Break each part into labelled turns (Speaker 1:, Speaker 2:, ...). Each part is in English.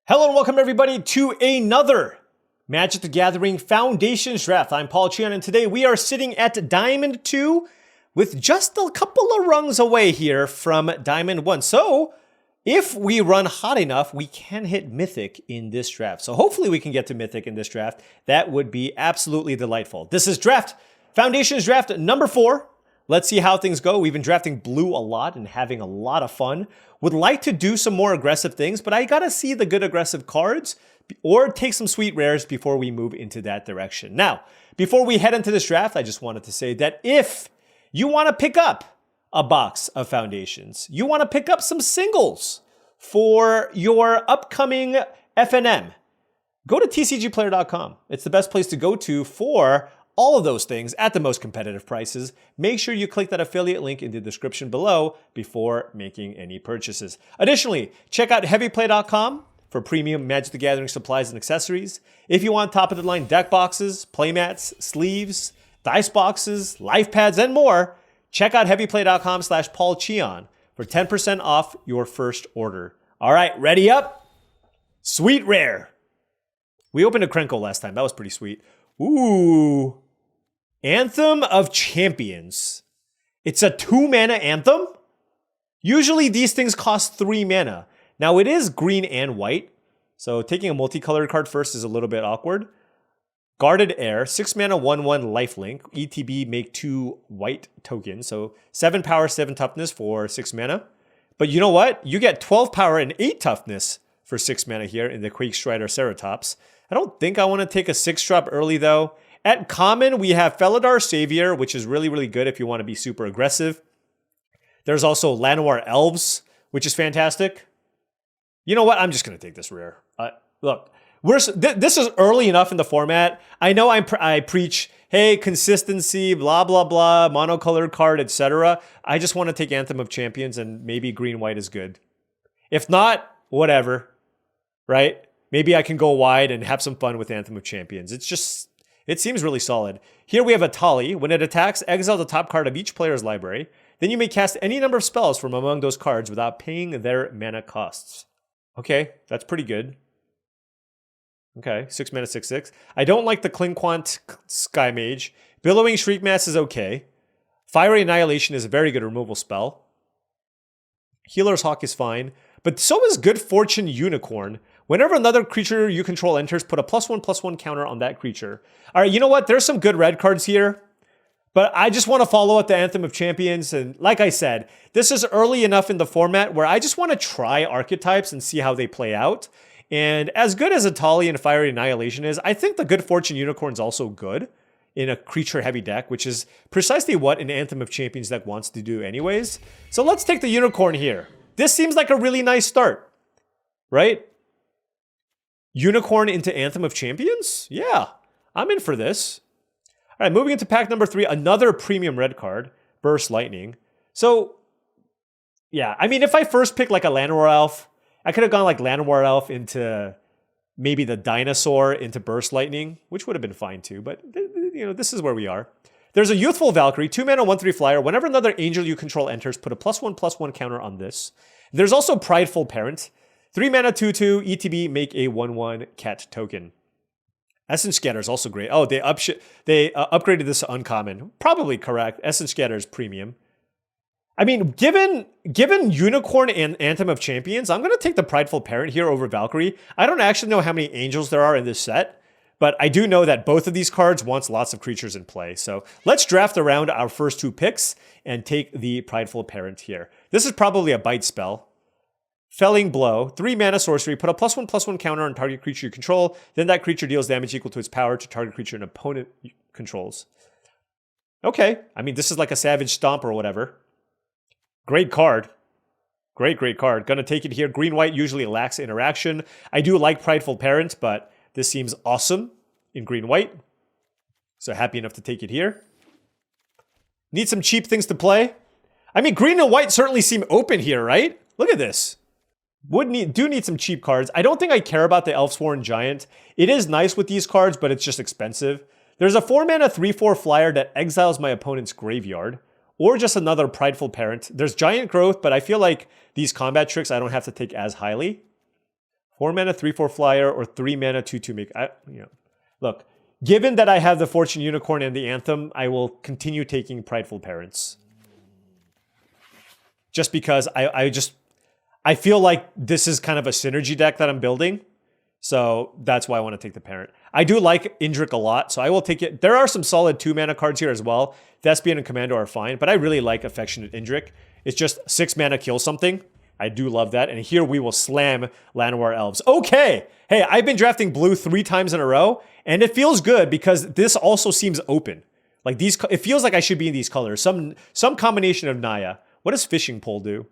Speaker 1: Hello and welcome everybody to another Magic the Gathering Foundations draft. I'm paulcheon and today we are sitting at Diamond 2 with just a couple of rungs away here from Diamond 1. So if we run hot enough, we can hit Mythic in this draft. So hopefully we can get to Mythic in this draft. That would be absolutely delightful. This is Foundations draft number 4. Let's see how things go. We've been drafting blue a lot and having a lot of fun. Would like to do some more aggressive things, but I gotta see the good aggressive cards or take some sweet rares before we move into that direction. Now, before we head into this draft, I just wanted to say that if you want to pick up a box of Foundations, you want to pick up some singles for your upcoming FNM, go to tcgplayer.com. It's the best place to go to for all of those things at the most competitive prices. Make sure you click that affiliate link in the description below before making any purchases. Additionally, check out heavyplay.com for premium Magic the Gathering supplies and accessories. If you want top of the line deck boxes, playmats, sleeves, dice boxes, life pads, and more, check out heavyplay.com/paulcheon for 10% off your first order. All right, ready up? Sweet rare. We opened a Krenko last time. That was pretty sweet. Ooh. Anthem of Champions. It's a 2-mana Anthem? Usually these things cost 3 mana. Now it is green and white, so taking a multicolored card first is a little bit awkward. Guarded Air, 6 mana, 1/1 lifelink. ETB make 2 white tokens, so 7 power, 7 toughness for 6 mana. But you know what? You get 12 power and 8 toughness for 6 mana here in the Quake Strider Ceratops. I don't think I want to take a 6-drop early though. At common, we have Felidar Savior, which is really, really good if you want to be super aggressive. There's also Llanowar Elves, which is fantastic. You know what? I'm just going to take this rare. Look, this is early enough in the format. I know I preach, hey, consistency, blah, blah, blah, monocolored card, etc. I just want to take Anthem of Champions and maybe green-white is good. If not, whatever, right? Maybe I can go wide and have some fun with Anthem of Champions. It seems really solid. Here we have a Tali. When it attacks, exile the top card of each player's library. Then you may cast any number of spells from among those cards without paying their mana costs. Okay, that's pretty good. Okay, 6 mana, 6/6. I don't like the Klinquant Sky Mage. Billowing Shriekmass is okay. Fiery Annihilation is a very good removal spell. Healer's Hawk is fine. But so is Good Fortune Unicorn. Whenever another creature you control enters, put a +1/+1 counter on that creature. All right, you know what? There's some good red cards here. But I just want to follow up the Anthem of Champions. And like I said, this is early enough in the format where I just want to try archetypes and see how they play out. And as good as Atali and Fiery Annihilation is, I think the Good Fortune Unicorn is also good in a creature-heavy deck, which is precisely what an Anthem of Champions deck wants to do anyways. So let's take the Unicorn here. This seems like a really nice start, right? Unicorn into Anthem of Champions? Yeah, I'm in for this. All right, moving into pack number 3, another premium red card, Burst Lightning. So, yeah, I mean, if I first picked like a Llanowar Elf, I could have gone like Llanowar Elf into maybe the Dinosaur into Burst Lightning, which would have been fine too, but you know, this is where we are. There's a Youthful Valkyrie, 2 mana, 1/3 flyer. Whenever another angel you control enters, put a +1/+1 counter on this. There's also Prideful Parent, 3 mana, 2/2, ETB, make a 1/1 cat token. Essence Scatter is also great. Oh, they upgraded this to uncommon. Probably correct. Essence Scatter is premium. I mean, given Unicorn and Anthem of Champions, I'm going to take the Prideful Parent here over Valkyrie. I don't actually know how many angels there are in this set, but I do know that both of these cards wants lots of creatures in play. So let's draft around our first 2 picks and take the Prideful Parent here. This is probably a bite spell. Felling Blow, 3 mana sorcery, put a +1/+1 counter on target creature you control, then that creature deals damage equal to its power to target creature an opponent controls. Okay, I mean, this is like a Savage Stomp or whatever. Great card. Great card. Gonna take it here. Green-white usually lacks interaction. I do like Prideful Parent, but this seems awesome in green-white. So happy enough to take it here. Need some cheap things to play. I mean, green and white certainly seem open here, right? Look at this. Do need some cheap cards. I don't think I care about the Elfsworn Giant. It is nice with these cards, but it's just expensive. There's a 4 mana 3/4 flyer that exiles my opponent's graveyard. Or just another Prideful Parent. There's Giant Growth, but I feel like these combat tricks I don't have to take as highly. 4 mana 3/4 flyer or 3 mana 2/2 make. Look, given that I have the Fortune Unicorn and the Anthem, I will continue taking Prideful Parents. Just because I feel like this is kind of a synergy deck that I'm building. So that's why I want to take the Parent. I do like Indrik a lot, so I will take it. There are some solid 2 mana cards here as well. Thespian and Commando are fine, but I really like Affectionate Indrik. It's just 6 mana kill something. I do love that. And here we will slam Llanowar Elves. Okay. Hey, I've been drafting blue 3 times in a row, and it feels good because this also seems open. Like these, it feels like I should be in these colors. Some combination of Naya. What does Fishing Pole do?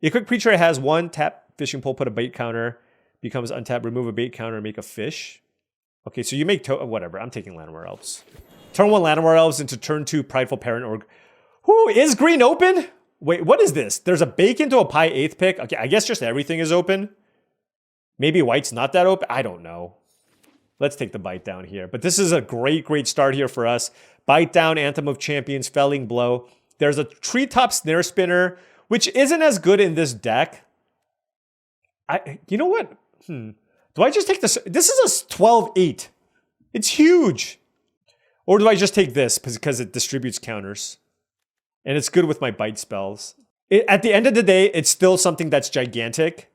Speaker 1: A quick creature has 1 tap Fishing Pole, put a bait counter, becomes untapped, remove a bait counter, make a fish. Okay, so you make whatever. I'm taking Llanowar Elves. Turn 1 Llanowar Elves into turn 2 Prideful Parent or who is green open? Wait, what is this? There's a bacon to a pie 8th pick. Okay, I guess just everything is open. Maybe white's not that open. I don't know. Let's take the bite down here. But this is a great start here for us. Bite down, Anthem of Champions, Felling Blow. There's a Treetop Snare Spinner, which isn't as good in this deck. You know what? Do I just take this? This is a 12-8. It's huge. Or do I just take this because it distributes counters? And it's good with my bite spells. At the end of the day, it's still something that's gigantic.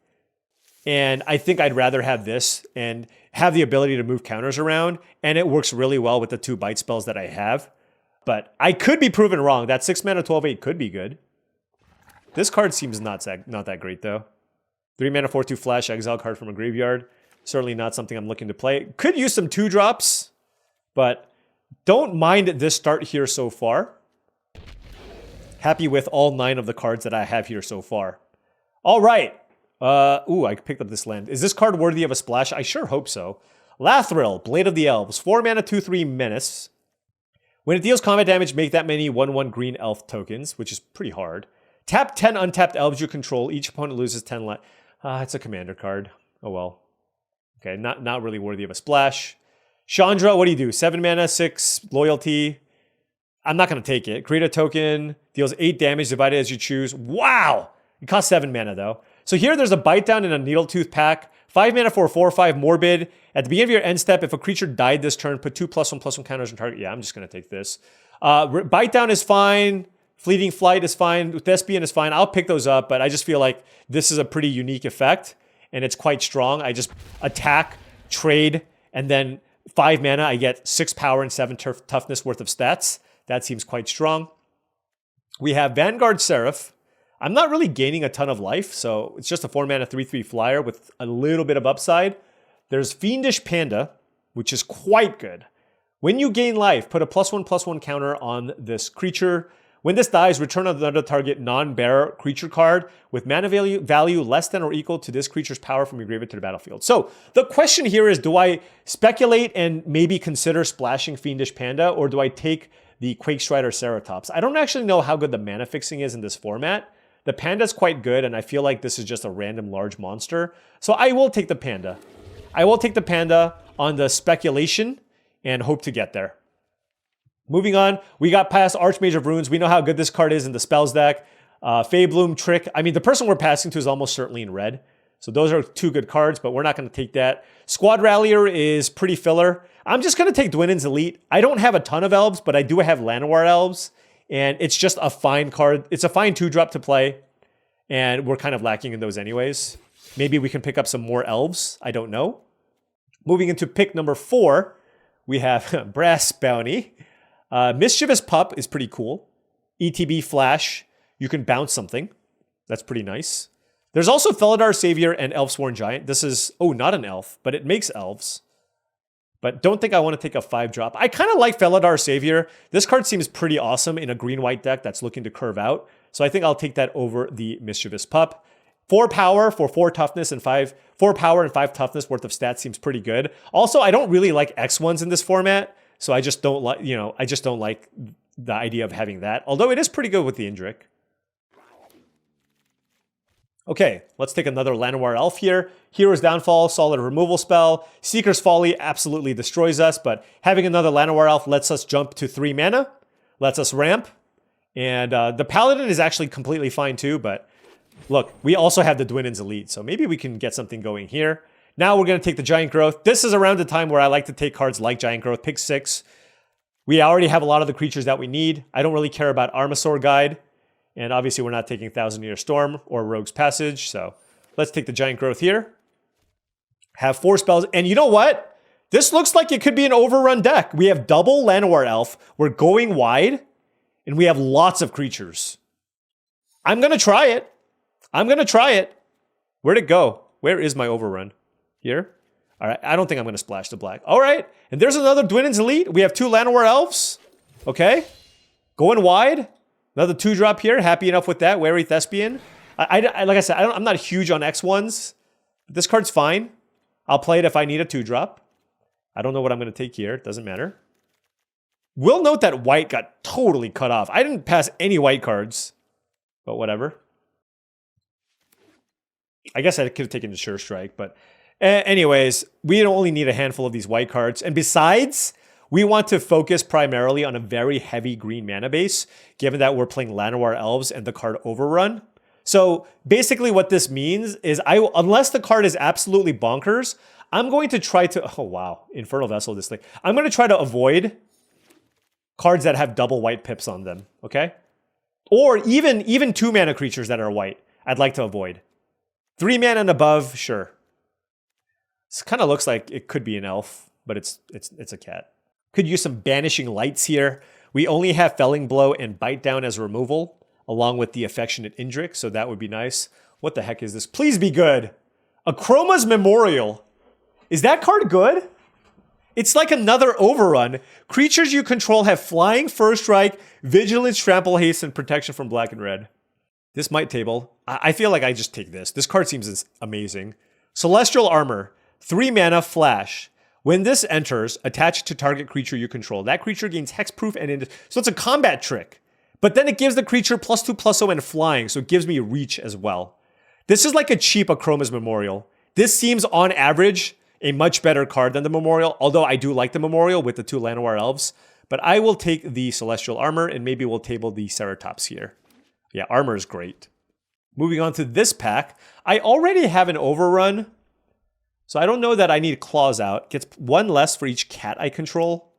Speaker 1: And I think I'd rather have this and have the ability to move counters around. And it works really well with the 2 bite spells that I have. But I could be proven wrong. That 6 mana 12/8 could be good. This card seems not that great though. 3 mana 4/2 flash, exile card from a graveyard. Certainly not something I'm looking to play. Could use some 2-drops. But don't mind this start here so far. Happy with all 9 of the cards that I have here so far. All right. I picked up this land. Is this card worthy of a splash? I sure hope so. Lathril, Blade of the Elves. 4 mana 2/3 menace. When it deals combat damage, make that many 1/1 green elf tokens, which is pretty hard. Tap 10 untapped elves you control. Each opponent loses 10 life. It's a commander card. Oh well. Okay, not really worthy of a splash. Chandra, what do you do? 7 mana, 6 loyalty. I'm not going to take it. Create a token, deals 8 damage, divided as you choose. Wow! It costs 7 mana, though. So here there's a Bite Down in a Needletooth pack. 5 mana for a 4/5 Morbid. At the beginning of your end step, if a creature died this turn, put 2 +1/+1 counters on target. Yeah, I'm just going to take this. Bite Down is fine. Fleeting Flight is fine. Thespian is fine. I'll pick those up, but I just feel like this is a pretty unique effect, and it's quite strong. I just attack, trade, and then 5 mana, I get 6 power and 7 toughness worth of stats. That seems quite strong. We have Vanguard Seraph. I'm not really gaining a ton of life, so it's just a 4 mana 3/3 flyer with a little bit of upside. There's Fiendish Panda, which is quite good. When you gain life, put a +1/+1 counter on this creature. When this dies, return another target non-bearer creature card with mana value less than or equal to this creature's power from your graveyard to the battlefield. So the question here is, do I speculate and maybe consider splashing Fiendish Panda, or do I take the Quakestrider Ceratops? I don't actually know how good the mana fixing is in this format. The Panda's quite good, and I feel like this is just a random large monster. So I will take the Panda. I will take the Panda on the speculation and hope to get there. Moving on, we got past Archmage of Runes. We know how good this card is in the spells deck. Feybloom, Trick. I mean, the person we're passing to is almost certainly in red. So those are 2 good cards, but we're not going to take that. Squad Rallier is pretty filler. I'm just going to take Dwinnen's Elite. I don't have a ton of elves, but I do have Llanowar Elves. And it's just a fine card. It's a fine 2-drop to play. And we're kind of lacking in those anyways. Maybe we can pick up some more elves. I don't know. Moving into pick number 4, we have Brass Bounty. Mischievous Pup is pretty cool. ETB Flash. You can bounce something. That's pretty nice. There's also Felidar Savior and Elfsworn Giant. This is, not an elf, but it makes elves. But don't think I want to take a 5-drop. I kind of like Felidar Savior. This card seems pretty awesome in a green-white deck that's looking to curve out. So I think I'll take that over the Mischievous Pup. 4 power for 4 toughness and 4 power and 5 toughness worth of stats seems pretty good. Also, I don't really like X1s in this format. So I just don't like, I just don't like the idea of having that. Although it is pretty good with the Indrik. Okay, let's take another Llanowar Elf here. Hero's Downfall, solid removal spell. Seeker's Folly absolutely destroys us, but having another Llanowar Elf lets us jump to 3 mana, lets us ramp. And the Paladin is actually completely fine too, but look, we also have the Dwinnen's Elite, so maybe we can get something going here. Now we're going to take the Giant Growth. This is around the time where I like to take cards like Giant Growth, pick 6. We already have a lot of the creatures that we need. I don't really care about Armasaur Guide. And obviously we're not taking Thousand Year Storm or Rogue's Passage. So let's take the Giant Growth here. Have 4 spells. And you know what? This looks like it could be an overrun deck. We have double Llanowar Elf. We're going wide. And we have lots of creatures. I'm going to try it. I'm going to try it. Where'd it go? Where is my overrun? Here? All right. I don't think I'm going to splash the black. All right. And there's another Dwinnen's Elite. We have 2 Llanowar Elves. Okay. Going wide. Another 2-drop here. Happy enough with that. Wary Thespian. Like I said, I'm not huge on X1s. But this card's fine. I'll play it if I need a 2-drop. I don't know what I'm going to take here. It doesn't matter. We'll note that white got totally cut off. I didn't pass any white cards. But whatever. I guess I could have taken the Sure Strike. But anyways, we only need a handful of these white cards. And besides, we want to focus primarily on a very heavy green mana base, given that we're playing Llanowar Elves and the card Overrun. So basically what this means is, unless the card is absolutely bonkers, I'm going to try to... Oh, wow. Infernal Vessel, this thing. I'm going to try to avoid cards that have double white pips on them, okay? Or even 2-mana creatures that are white, I'd like to avoid. 3 mana and above, sure. This kind of looks like it could be an elf, but it's a cat. Could use some Banishing Lights here. We only have Felling Blow and Bite Down as removal, along with the Affectionate Indrik, so that would be nice. What the heck is this? Please be good. Akroma's Memorial. Is that card good? It's like another Overrun. Creatures you control have Flying, First Strike, Vigilance, Trample, Haste, and Protection from black and red. This might table. I feel like I just take this. This card seems amazing. Celestial Armor. 3 mana, flash. When this enters, attach to target creature you control. That creature gains hexproof and... So it's a combat trick. But then it gives the creature +2/+0 and flying, so it gives me reach as well. This is like a cheap Akroma's Memorial. This seems, on average, a much better card than the Memorial, although I do like the Memorial with the 2 Llanowar Elves. But I will take the Celestial Armor, and maybe we'll table the Ceratops here. Yeah, Armor is great. Moving on to this pack. I already have an Overrun, so I don't know that I need Claws out. Gets 1 less for each cat I control.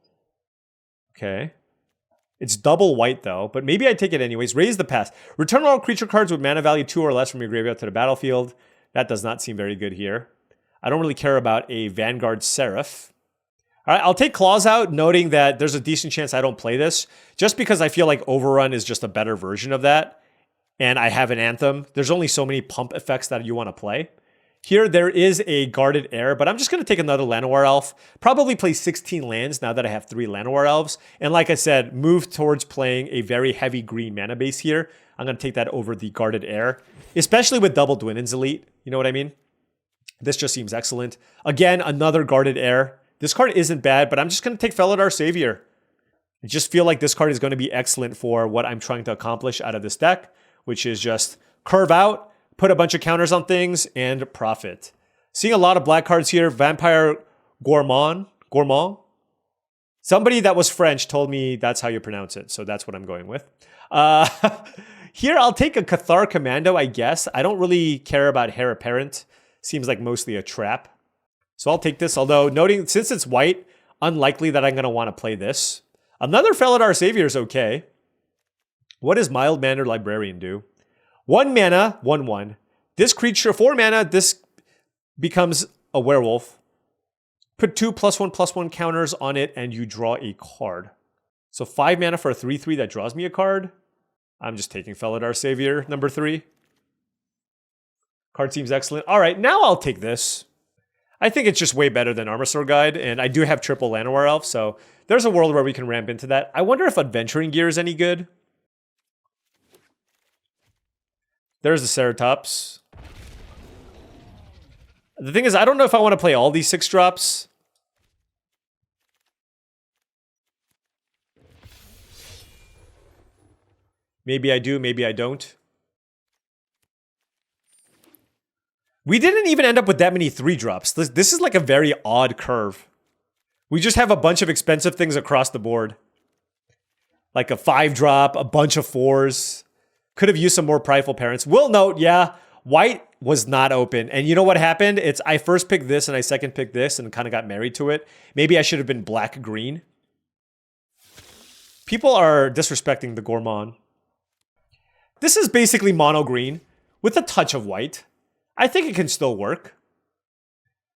Speaker 1: Okay. It's double white, though, but maybe I take it anyways. Raise the Past. Return all creature cards with mana value 2 or less from your graveyard to the battlefield. That does not seem very good here. I don't really care about a Vanguard Seraph. All right, I'll take Claws out, noting that there's a decent chance I don't play this, just because I feel like Overrun is just a better version of that, and I have an Anthem. There's only so many pump effects that you want to play. Here, there is a Guarded Air, but I'm just going to take another Llanowar Elf. Probably play 16 lands now that I have 3 Llanowar Elves. And like I said, move towards playing a very heavy green mana base here. I'm going to take that over the Guarded Air, especially with double Dwinnen's Elite. You know what I mean? This just seems excellent. Again, another Guarded Air. This card isn't bad, but I'm just going to take Felidar Savior. I just feel like this card is going to be excellent for what I'm trying to accomplish out of this deck, which is just curve out, put a bunch of counters on things, and profit. Seeing a lot of black cards here. Vampire Gourmand. Somebody that was French told me that's how you pronounce it, so that's what I'm going with. Here, I'll take a Cathar Commando, I guess. I don't really care about Heir Apparent. Seems like mostly a trap. So I'll take this, although noting, since it's white, unlikely that I'm going to want to play this. Another Felidar Savior is okay. What does Mild-Mannered Librarian do? 1 mana, 1/1. This creature, 4 mana, this becomes a werewolf. Put 2 +1/+1 counters on it, and you draw a card. So 5 mana for a 3/3 that draws me a card. I'm just taking Felidar Savior, number 3. Card seems excellent. All right, now I'll take this. I think it's just way better than Armasaur Guide, and I do have triple Llanowar Elf, so there's a world where we can ramp into that. I wonder if Adventuring Gear is any good. There's the Ceratops. The thing is, I don't know if I want to play all these 6-drops. Maybe I do, maybe I don't. We didn't even end up with that many 3-drops. This is like a very odd curve. We just have a bunch of expensive things across the board. Like a 5-drop, a bunch of 4s. Could have used some more Prideful Parents. Will note, yeah, White was not open. And you know what happened? It's I first picked this and I second picked this and kind of got married to it. Maybe I should have been black-green. People are disrespecting the Gourmand. This is basically mono green with a touch of white. I think it can still work.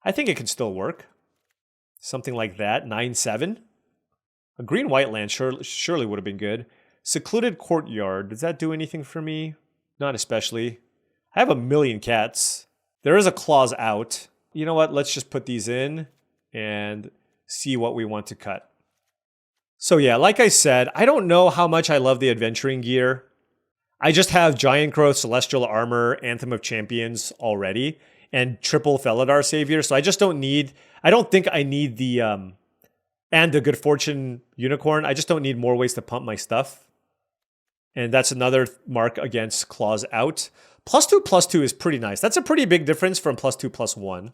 Speaker 1: I think it can still work. Something like that, 9/7. A green-white land surely would have been good. Secluded Courtyard, does that do anything for me? Not especially. I have a million cats. There is a clause out. You know what, let's just put these in and see what we want to cut. So yeah, like I said, I don't know how much I love the adventuring gear. I just have Giant Growth, Celestial Armor, Anthem of Champions already, and triple Felidar Savior, so I just don't need, I don't think I need the, and the Good Fortune Unicorn. I just don't need more ways to pump my stuff. And that's another mark against clause out. +2/+2 is pretty nice. That's a pretty big difference from +2/+1.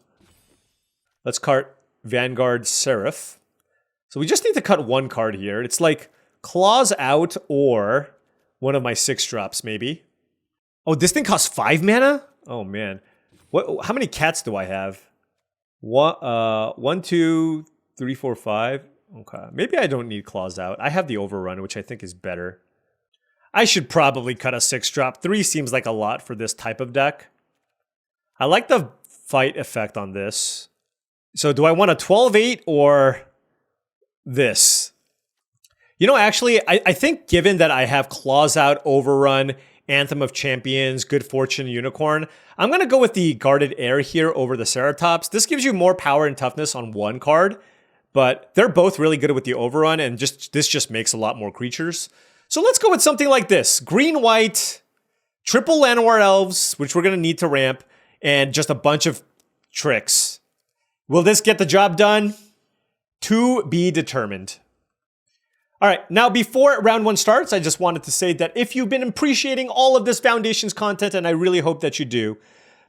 Speaker 1: Let's cart Vanguard Seraph. So we just need to cut one card here. It's like clause out or one of my 6-drops, maybe. Oh, this thing costs 5 mana? Oh, man. What? How many cats do I have? 1, 2, 3, 4, 5. Okay. Maybe I don't need clause out. I have the Overrun, which I think is better. I should probably cut a 6-drop. 3 seems like a lot for this type of deck. I like the fight effect on this. So do I want a 12/8 or this? You know, actually, I think given that I have clause out, Overrun, Anthem of Champions, Good Fortune, Unicorn, I'm going to go with the Guarded Air here over the Ceratops. This gives you more power and toughness on one card, but they're both really good with the Overrun, and this just makes a lot more creatures. So let's go with something like this. Green-white, triple Llanowar Elves, which we're going to need to ramp, and just a bunch of tricks. Will this get the job done? To be determined. All right, now before round 1 starts, I just wanted to say that if you've been appreciating all of this Foundations content, and I really hope that you do,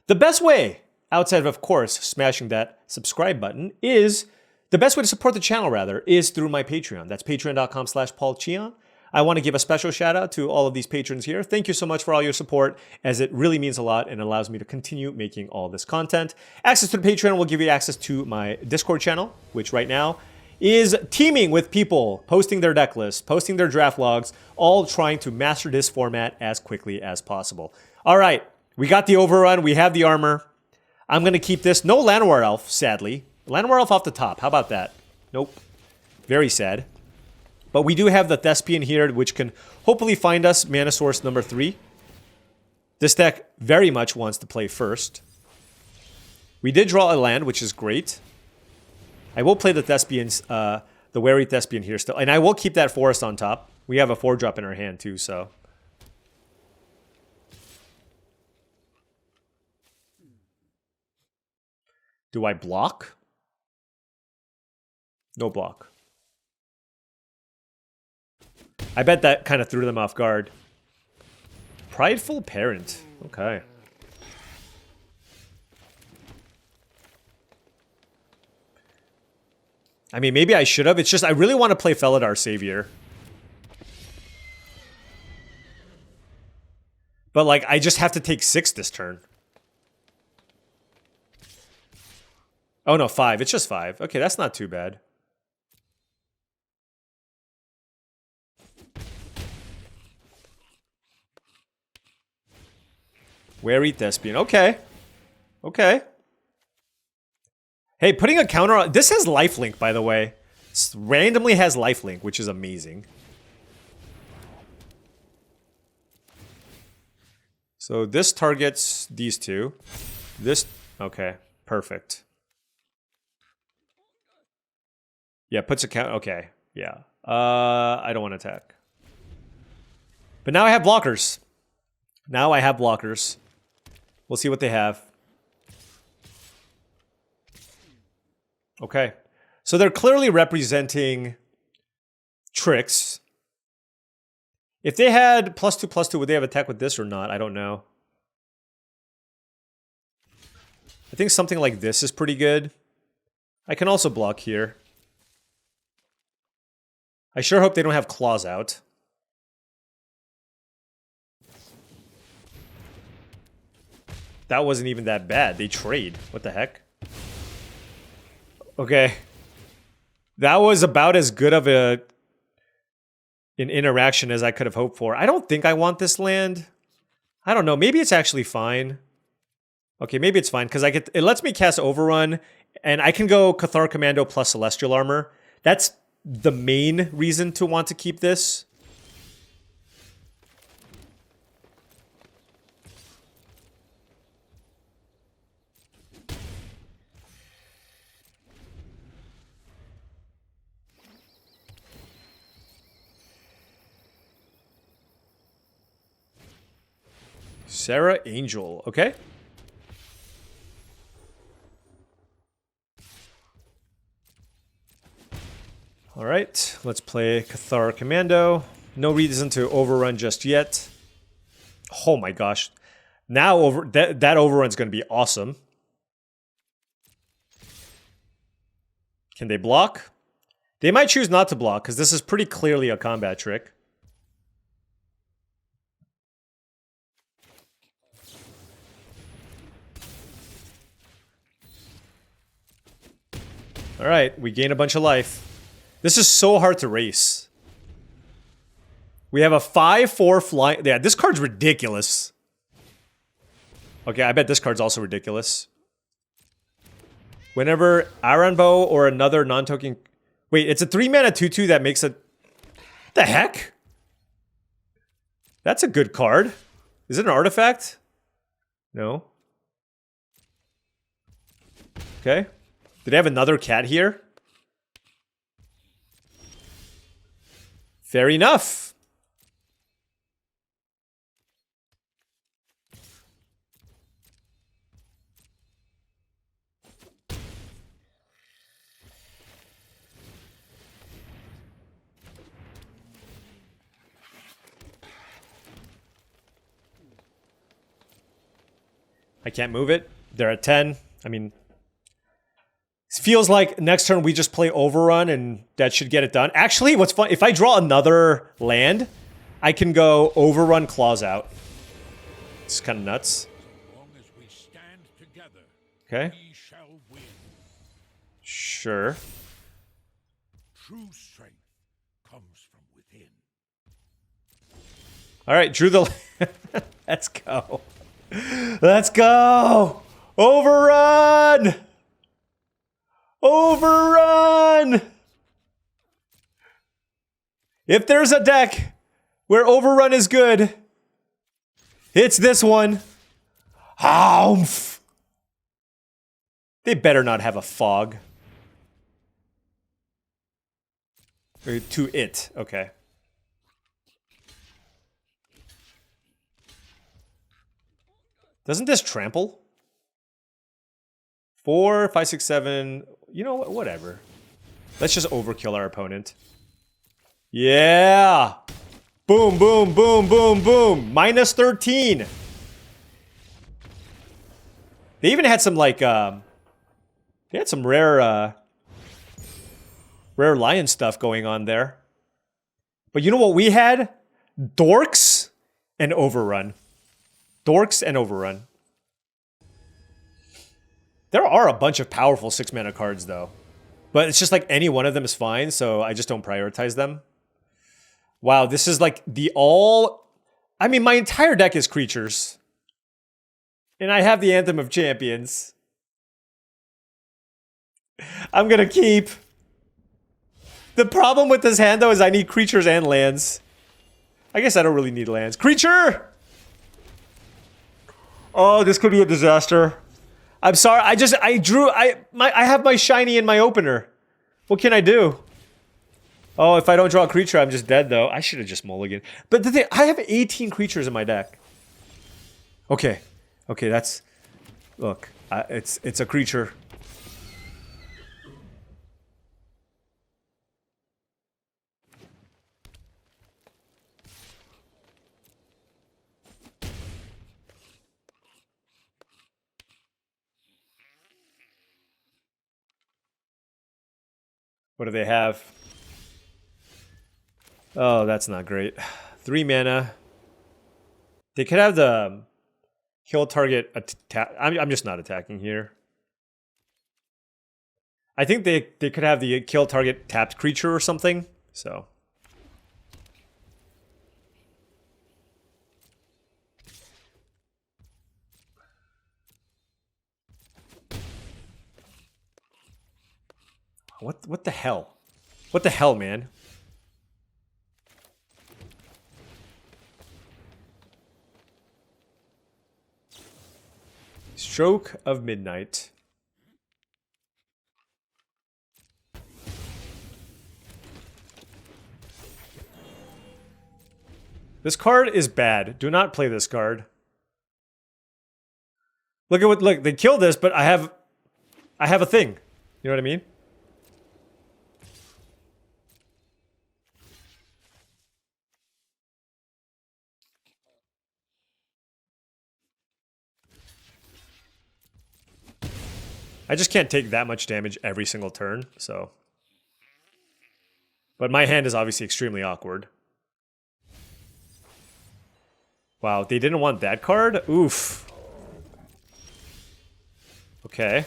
Speaker 1: the best way, outside of course, smashing that subscribe button, is the best way to support the channel, rather, is through my Patreon. That's patreon.com/paulcheon. I want to give a special shout out to all of these patrons here. Thank you so much for all your support, as it really means a lot and allows me to continue making all this content. Access to the Patreon will give you access to my Discord channel, which right now is teeming with people posting their deck lists, posting their draft logs, all trying to master this format as quickly as possible. All right, we got the Overrun, we have the armor. I'm going to keep this. No Llanowar Elf, sadly. Llanowar Elf off the top, how about that? Nope. Very sad. But we do have the Thespian here, which can hopefully find us mana source number 3. This deck very much wants to play first. We did draw a land, which is great. I will play the Thespians, the Wary Thespian here still. And I will keep that forest on top. We have a 4-drop in our hand too, so. Do I block? No block. I bet that kind of threw them off guard. Prideful Parent. Okay. I mean, maybe I should have. It's just I really want to play Felidar Savior. But, like, I just have to take 6 this turn. Oh, no, 5. It's just 5. Okay, that's not too bad. Wary Thespian. Okay. Okay. Hey, putting a counter on... This has lifelink, by the way. This randomly has lifelink, which is amazing. So this targets these two. This... Okay. Perfect. Yeah, puts a count... Okay. Yeah. I don't want to attack. But now I have blockers. Now I have blockers. We'll see what they have. Okay. So they're clearly representing tricks. If they had +2/+2, would they have attack with this or not? I don't know. I think something like this is pretty good. I can also block here. I sure hope they don't have claws out. that wasn't even that bad. They trade. What the heck? Okay. That was about as good of an interaction as I could have hoped for. I don't think I want this land. I don't know. Maybe it's actually fine. Okay, maybe it's fine because it lets me cast Overrun, and I can go Cathar Commando plus Celestial Armor. That's the main reason to want to keep this. Sarah Angel, okay. All right, let's play Cathar Commando. No reason to overrun just yet. Oh my gosh. Now that overrun's going to be awesome. Can they block? They might choose not to block because this is pretty clearly a combat trick. All right, we gain a bunch of life. This is so hard to race. We have a 5/4 flying. Yeah, this card's ridiculous. Okay, I bet this card's also ridiculous. Whenever Aranbo or another non-token... Wait, it's a 3-mana 2/2 that makes a... The heck? That's a good card. Is it an artifact? No. Okay. Did they have another cat here? Fair enough. I can't move it. They're at 10. I mean... It feels like next turn we just play Overrun and that should get it done. Actually, what's fun, if I draw another land, I can go Overrun, Claws out. It's kind of nuts.
Speaker 2: As long as we stand together,
Speaker 1: okay.
Speaker 2: we shall win.
Speaker 1: Sure.
Speaker 2: True strength comes from within.
Speaker 1: All right, drew the... Let's go. Let's go! Overrun! Overrun! If there's a deck where Overrun is good, it's this one. Haumph! They better not have a fog. To it, okay. Doesn't this trample? 4, 5, 6, 7... You know what? Whatever. Let's just overkill our opponent. Yeah! Boom, boom, boom, boom, boom! Minus 13! They even had some, like, they had some rare, rare lion stuff going on there. But you know what we had? Dorks and Overrun. Dorks and Overrun. There are a bunch of powerful 6-mana cards, though. But it's just like any one of them is fine, so I just don't prioritize them. Wow, this is like the all... I mean, my entire deck is creatures. And I have the Anthem of Champions. I'm gonna keep. The problem with this hand, though, is I need creatures and lands. I guess I don't really need lands. Creature! Oh, this could be a disaster. I'm sorry, I have my shiny in my opener. What can I do? Oh, if I don't draw a creature, I'm just dead, though. I should have just mulliganed. But the thing, I have 18 creatures in my deck. Okay. Okay, that's... Look, it's a creature. What do they have? Oh, that's not great. 3 mana. They could have the... Kill target attack. I'm just not attacking here. I think they could have the kill target tapped creature or something. So. What the hell? What the hell, man? Stroke of Midnight. This card is bad. Do not play this card. Look at look, they killed this, but I have a thing. You know what I mean? I just can't take that much damage every single turn, so. But my hand is obviously extremely awkward. Wow, they didn't want that card? Oof. Okay.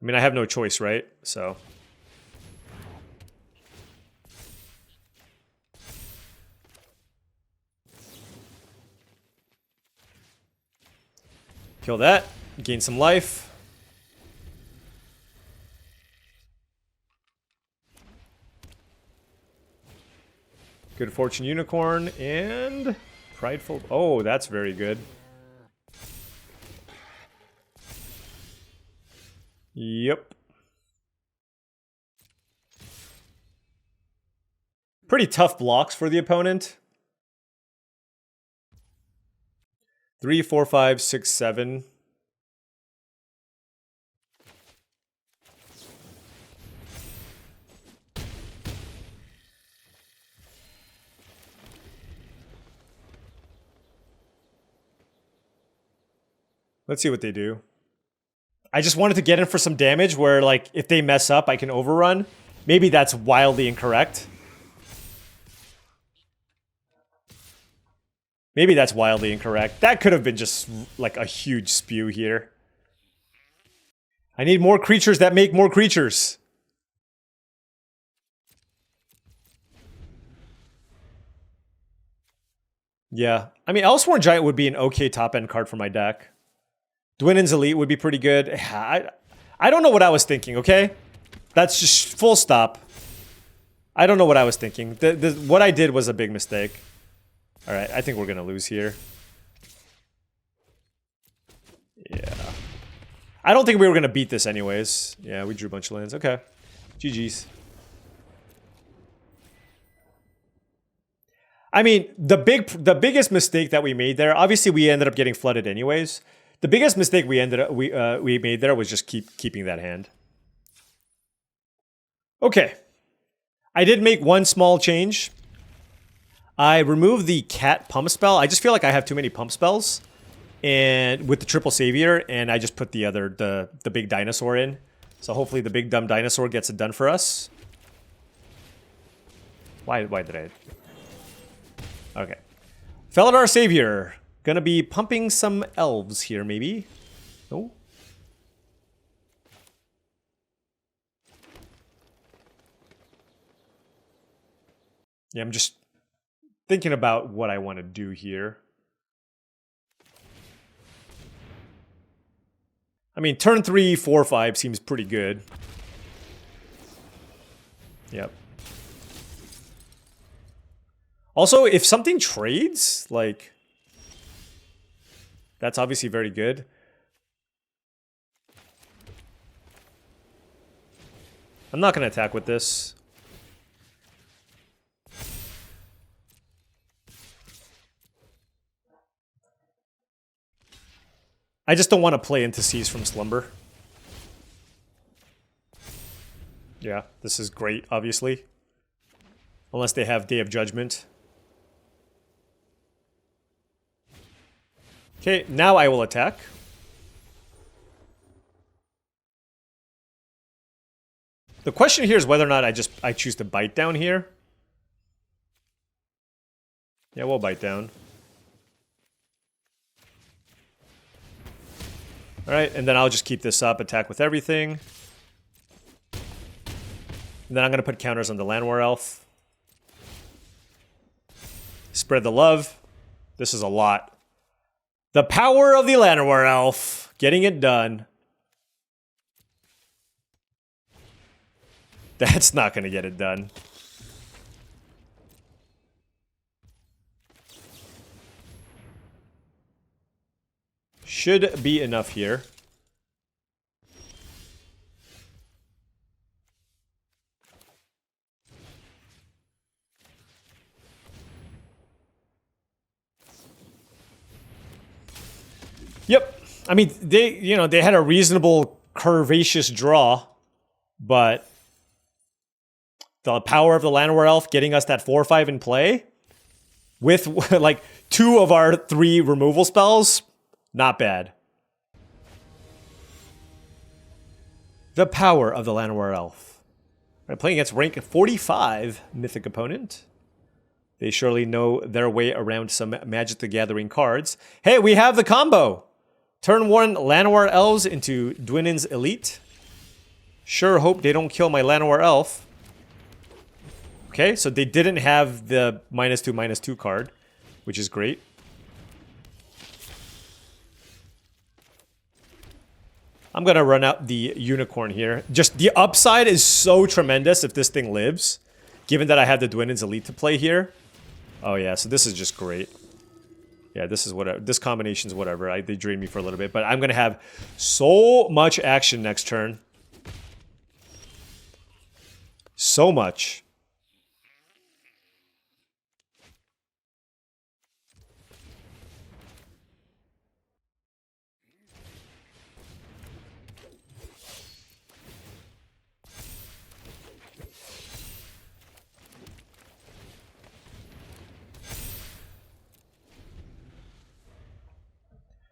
Speaker 1: I mean, I have no choice, right? So. Kill that. Gain some life. Good Fortune Unicorn and Prideful. Oh, that's very good. Yep. Pretty tough blocks for the opponent. 3, 4, 5, 6, 7. Let's see what they do. I just wanted to get in for some damage where, like, if they mess up, I can overrun. Maybe that's wildly incorrect. Maybe that's wildly incorrect. That could have been just, like, a huge spew here. I need more creatures that make more creatures. Yeah. I mean, Elsworn Giant would be an okay top-end card for my deck. Dwinnen's Elite would be pretty good. I don't know what I was thinking, okay? That's just full stop. I don't know what I was thinking. What I did was a big mistake. Alright, I think we're gonna lose here. Yeah. I don't think we were gonna beat this anyways. Yeah, we drew a bunch of lands. Okay. GG's. I mean, the biggest mistake that we made there, obviously we ended up getting flooded anyways. The biggest mistake we made there was just keeping that hand. Okay. I did make one small change. I removed the cat pump spell. I just feel like I have too many pump spells. And with the triple savior, and I just put the big dinosaur in. So hopefully the big dumb dinosaur gets it done for us. Why did I? Okay. Felidar Savior. Gonna be pumping some elves here, maybe. No? Yeah, I'm just thinking about what I want to do here. I mean, turn 3, 4, 5 seems pretty good. Yep. Also, if something trades, like... That's obviously very good. I'm not going to attack with this. I just don't want to play into Seize from Slumber. Yeah, this is great, obviously. Unless they have Day of Judgment. Okay, now I will attack. The question here is whether or not I choose to bite down here. Yeah, we'll bite down. All right, and then I'll just keep this up, attack with everything. And then I'm going to put counters on the Llanowar Elf. Spread the love. This is a lot. The power of the Llanowar Elf. Getting it done. That's not going to get it done. Should be enough here. Yep. I mean, they had a reasonable curvaceous draw, but the power of the Llanowar Elf getting us that 4/5 in play with like 2 of our 3 removal spells, not bad. The power of the Llanowar Elf. Right, playing against rank 45 Mythic opponent. They surely know their way around some Magic the Gathering cards. Hey, we have the combo! Turn 1 Llanowar Elves into Dwinin's Elite. Sure hope they don't kill my Llanowar Elf. Okay, so they didn't have the -2/-2 card, which is great. I'm going to run out the Unicorn here. Just the upside is so tremendous if this thing lives, given that I have the Dwinin's Elite to play here. Oh yeah, so this is just great. Yeah, this is whatever. This combination's whatever. They drain me for a little bit, but I'm going to have so much action next turn. So much.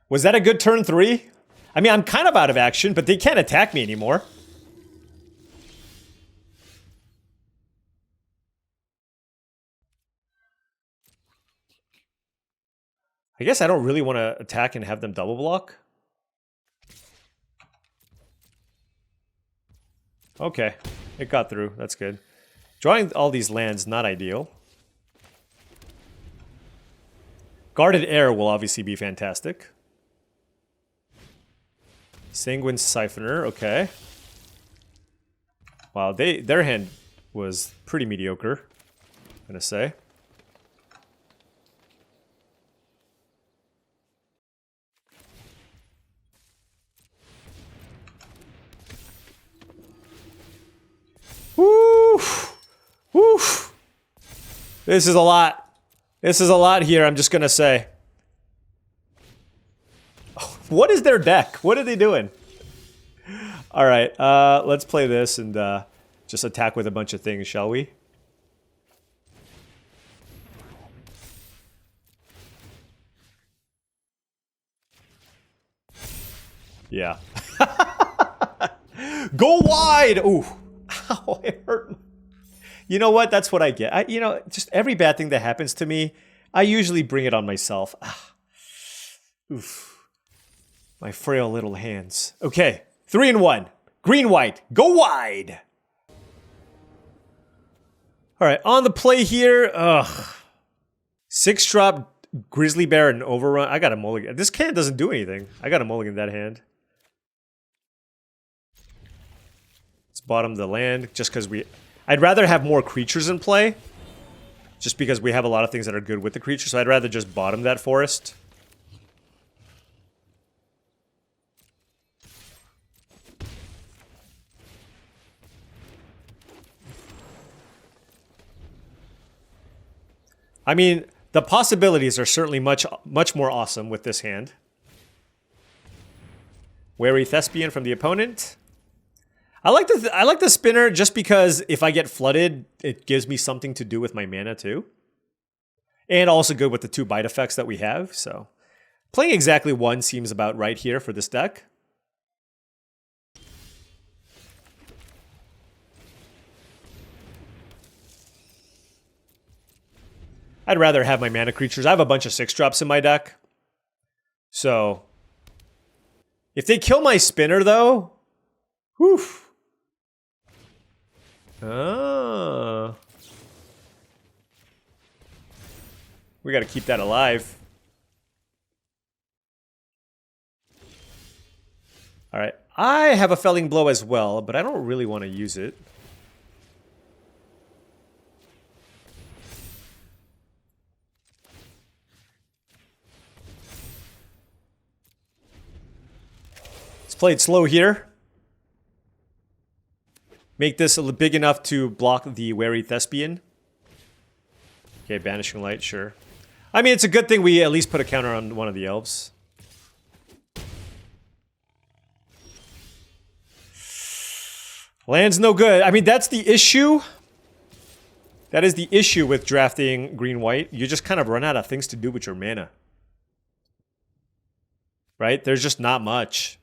Speaker 1: Was that a good turn 3? I mean, I'm kind of out of action, but they can't attack me anymore. I guess I don't really want to attack and have them double block. Okay, it got through. That's good. Drawing all these lands, not ideal. Guarded Air will obviously be fantastic. Sanguine Siphoner, okay. Wow, their hand was pretty mediocre, I'm gonna say. Woo! Woo! This is a lot. This is a lot here, I'm just gonna say. What is their deck? What are they doing? All right, let's play this and just attack with a bunch of things, shall we? Yeah. Go wide! Ooh. Ow, it hurt. You know what? That's what I get. Just every bad thing that happens to me, I usually bring it on myself. Oof. My frail little hands. Okay, 3 and 1. Green, white, go wide! Alright, on the play here, 6-drop Grizzly Bear and Overrun. I got a mulligan. This hand doesn't do anything. I got a mulligan that hand. Let's bottom the land, just because I'd rather have more creatures in play, just because we have a lot of things that are good with the creatures, so I'd rather just bottom that forest. I mean, the possibilities are certainly much more awesome with this hand. Wary Thespian from the opponent. I like the spinner just because if I get flooded, it gives me something to do with my mana too. And also good with the 2 bite effects that we have, so. Playing exactly 1 seems about right here for this deck. I'd rather have my mana creatures. I have a bunch of 6-drops in my deck. So, If they kill my spinner, though... Whew. Oh. We gotta keep that alive. Alright. I have a felling blow as well, but I don't really want to use it. Let's play it slow here. Make this big enough to block the Wary Thespian. Okay, Banishing Light, sure. I mean, it's a good thing we at least put a counter on one of the elves. Land's no good. I mean, that's the issue. That is the issue with drafting green-white. You just kind of run out of things to do with your mana. Right? There's just not much.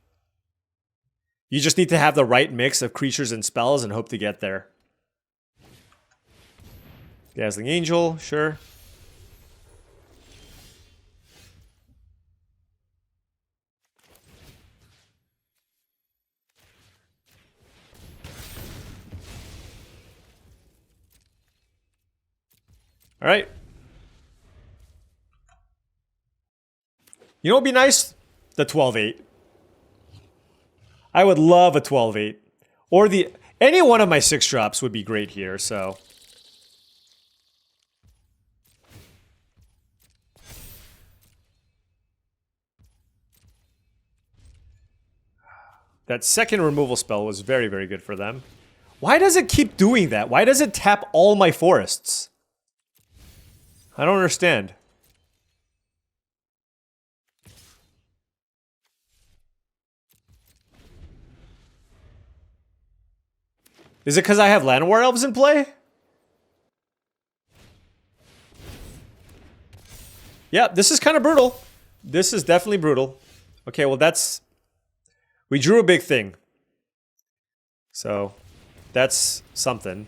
Speaker 1: You just need to have the right mix of creatures and spells and hope to get there. Dazzling Angel, sure. All right. You know what would be nice? The 12-8. I would love a 12-8. Or any one of my 6 drops would be great here, so. That second removal spell was very, very good for them. Why does it keep doing that? Why does it tap all my forests? I don't understand. Is it because I have Llanowar Elves in play? Yeah, this is kind of brutal. This is definitely brutal. Okay, well that's... We drew a big thing. So, that's something.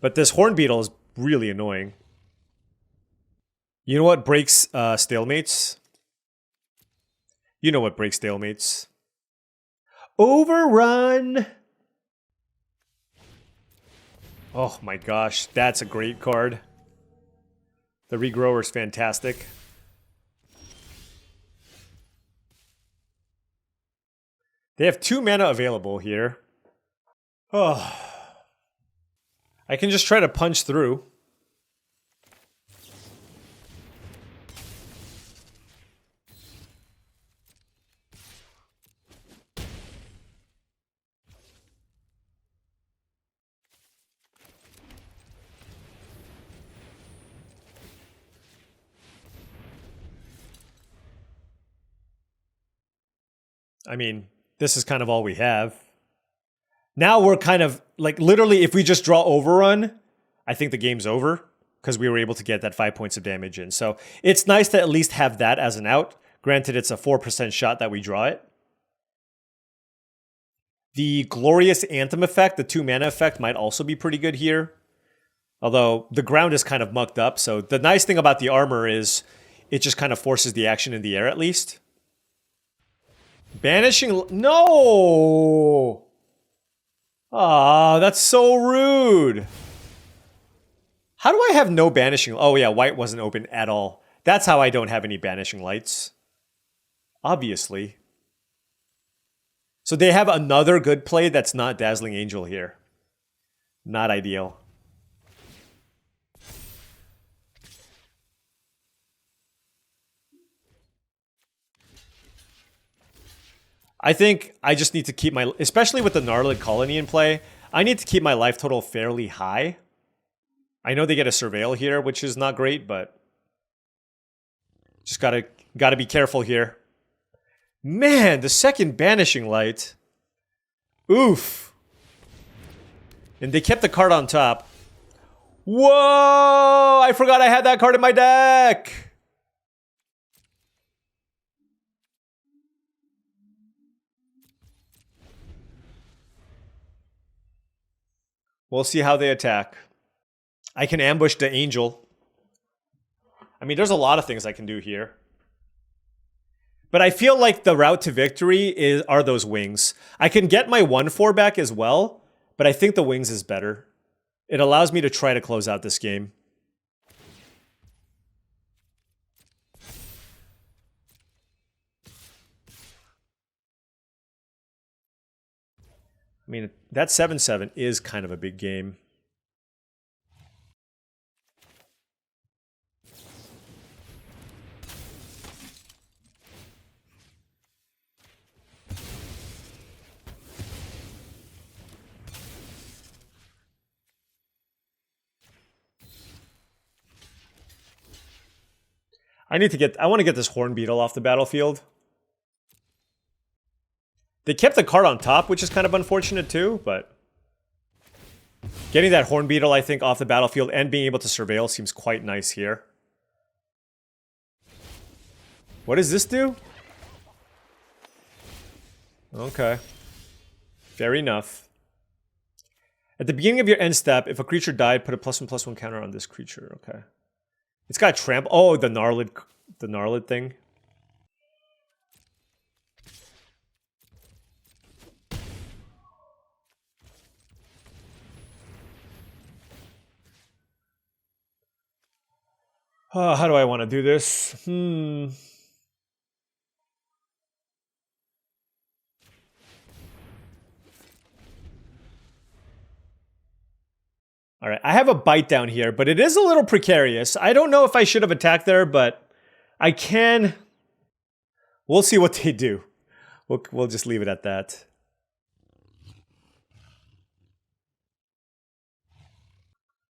Speaker 1: But this Horn Beetle is really annoying. You know what breaks stalemates? You know what breaks stalemates. Overrun! Oh my gosh, that's a great card. The Regrower is fantastic. They have 2 mana available here. Oh. I can just try to punch through. I mean, this is kind of all we have. Now we're kind of, like, literally, if we just draw Overrun, I think the game's over, because we were able to get that 5 points of damage in. So it's nice to at least have that as an out. Granted, it's a 4% shot that we draw it. The Glorious Anthem effect, the 2 mana effect, might also be pretty good here. Although, the ground is kind of mucked up, so the nice thing about the armor is it just kind of forces the action in the air, at least. Banishing... No! Ah, that's so rude. How do I have no banishing? Oh yeah, white wasn't open at all. That's how I don't have any banishing lights. Obviously. So they have another good play that's not Dazzling Angel here. Not ideal. I think I just need to keep my, especially with the Gnarlid Colony in play, I need to keep my life total fairly high. I know they get a Surveil here, which is not great, but just gotta be careful here. Man, the second Banishing Light. Oof. And they kept the card on top. Whoa! I forgot I had that card in my deck! We'll see how they attack. I can ambush the Angel. I mean, there's a lot of things I can do here. But I feel like the route to victory are those wings. I can get my 1-4 back as well, but I think the wings is better. It allows me to try to close out this game. I mean, that 7-7 is kind of a big game. I want to get this Horn Beetle off the battlefield. They kept the card on top, which is kind of unfortunate too, but getting that Horn Beetle, I think, off the battlefield and being able to surveil seems quite nice here. What does this do? Okay. Fair enough. At the beginning of your end step, if a creature died, put a +1/+1 counter on this creature. Okay. It's got trample. Oh, the gnarled thing. How do I want to do this? All right, I have a bite down here, but it is a little precarious. I don't know if I should have attacked there, but I can. We'll see what they do. We'll just leave it at that.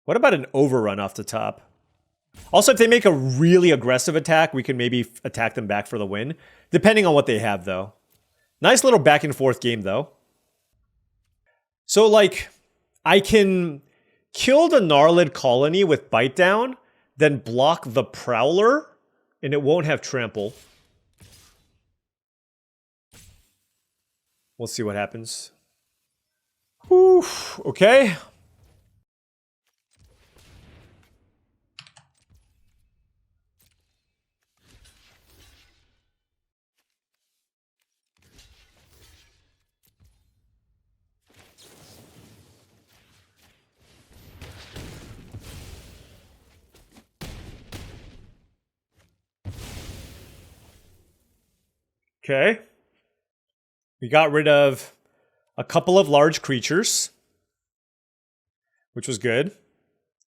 Speaker 1: What about an overrun off the top? Also, if they make a really aggressive attack, we can maybe attack them back for the win. Depending on what they have, though. Nice little back and forth game, though. So, like, I can kill the gnarled colony with bite down, then block the prowler, and it won't have trample. We'll see what happens. Whew, okay. Okay. We got rid of a couple of large creatures, which was good.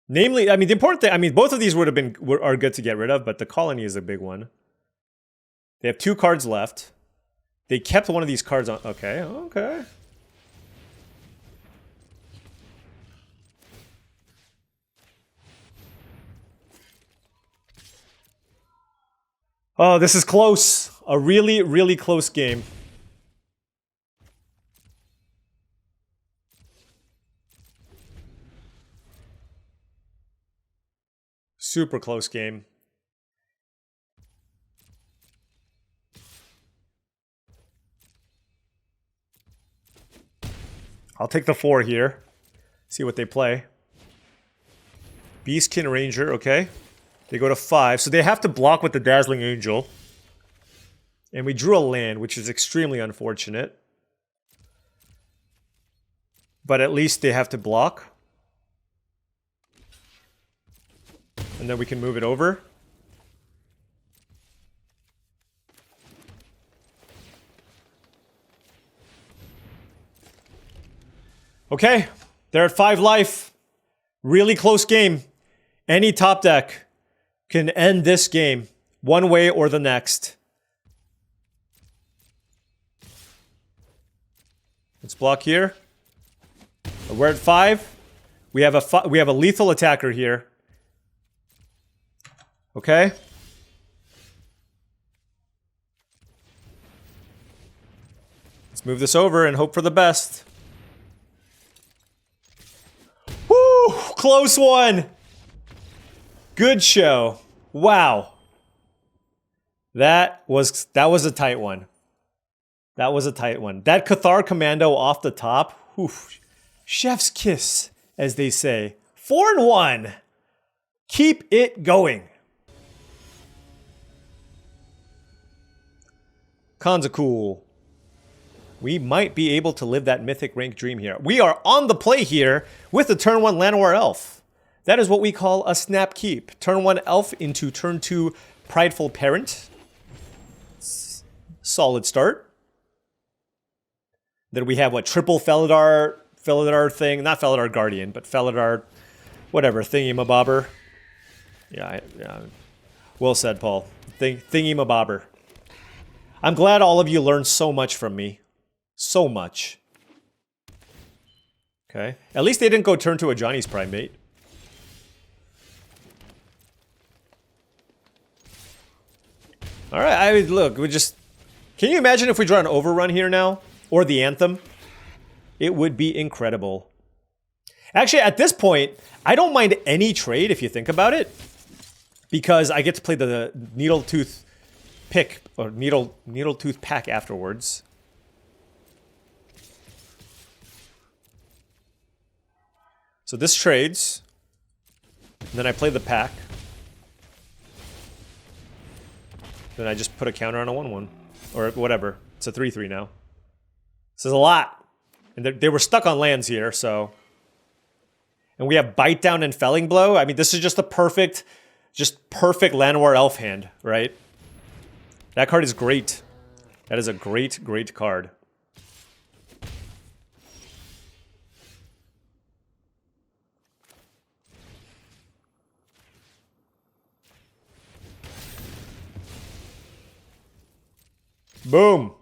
Speaker 1: Namely, I mean, the important thing, I mean, both of these are good to get rid of, but the colony is a big one. They have 2 cards left. They kept one of these cards on. Okay, okay. Oh, this is close. A really, really close game. Super close game. I'll take the 4 here. See what they play. Beastkin Ranger, okay. They go to 5, so they have to block with the Dazzling Angel. And we drew a land, which is extremely unfortunate. But at least they have to block. And then we can move it over. Okay, they're at 5 life. Really close game. Any top deck can end this game one way or the next. Let's block here. We're at 5. We have a lethal attacker here. Okay. Let's move this over and hope for the best. Woo! Close one. Good show. Wow. That was a tight one. That was a tight one. That Cathar Commando off the top. Whew. Chef's kiss, as they say. 4-1. Keep it going. Cons are cool. We might be able to live that mythic rank dream here. We are on the play here with the turn 1 Llanowar Elf. That is what we call a snap keep. Turn 1 Elf into turn 2 Prideful Parent. Solid start. Then we have what? Triple Felidar thing. Not Felidar Guardian, but Felidar whatever. Thingy-mabobber. Yeah. Well said, Paul. Thingy-mabobber. I'm glad all of you learned so much from me. So much. Okay. At least they didn't go turn to a Johnny's Primate. Alright, look, we just... Can you imagine if we draw an Overrun here now? Or the Anthem? It would be incredible. Actually, at this point, I don't mind any trade if you think about it. Because I get to play the Needletooth pick, or Needletooth pack afterwards. So this trades. And then I play the pack. Then I just put a counter on a 1/1. Or whatever. It's a 3/3 now. This is a lot. And they were stuck on lands here, so... And we have Bite Down and Felling Blow. I mean, this is just a perfect Llanowar Elf hand, right? That card is great. That is a great, great card. Boom.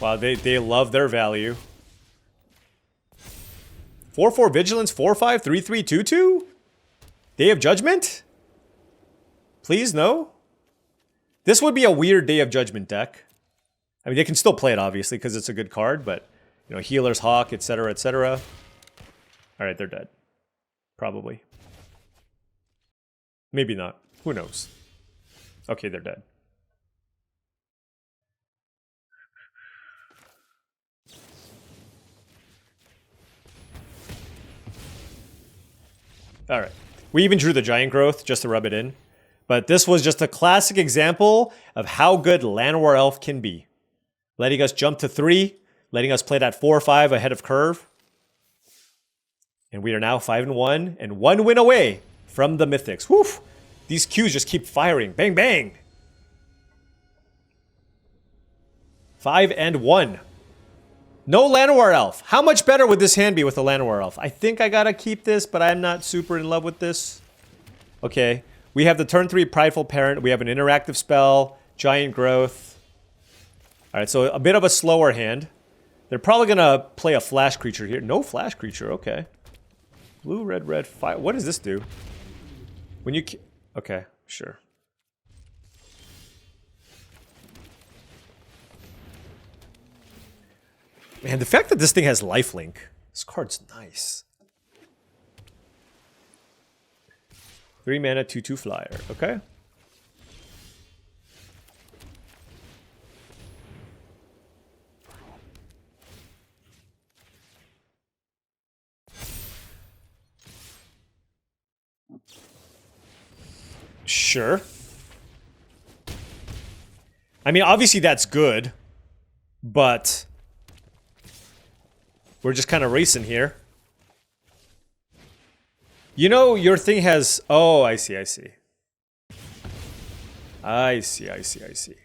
Speaker 1: Wow, they love their value. 4/4 Vigilance, 4/5, 3/3, 2/2? Day of Judgment? Please, no? This would be a weird Day of Judgment deck. I mean, they can still play it, obviously, because it's a good card, but, you know, Healer's Hawk, etc., etc. Alright, they're dead. Probably. Maybe not. Who knows? Okay, they're dead. Alright. We even drew the Giant Growth just to rub it in. But this was just a classic example of how good Llanowar Elf can be. Letting us jump to 3, letting us play that 4/5 ahead of curve. And we are now 5-1, and 1 win away from the Mythics. Woof! These Qs just keep firing. Bang, bang! 5-1. No Llanowar Elf. How much better would this hand be with a Llanowar Elf? I think I gotta keep this, but I'm not super in love with this. Okay. We have the turn 3 Prideful Parent. We have an interactive spell. Giant Growth. Alright, so a bit of a slower hand. They're probably gonna play a flash creature here. No flash creature, okay. Blue, red, red, fire. What does this do? When you... Okay, sure. Man, the fact that this thing has lifelink. This card's nice. 3 mana, 2/2 flyer. Okay. Sure. I mean, obviously that's good, but we're just kind of racing here. You know, your thing has... Oh, I see, I see. I see, I see, I see.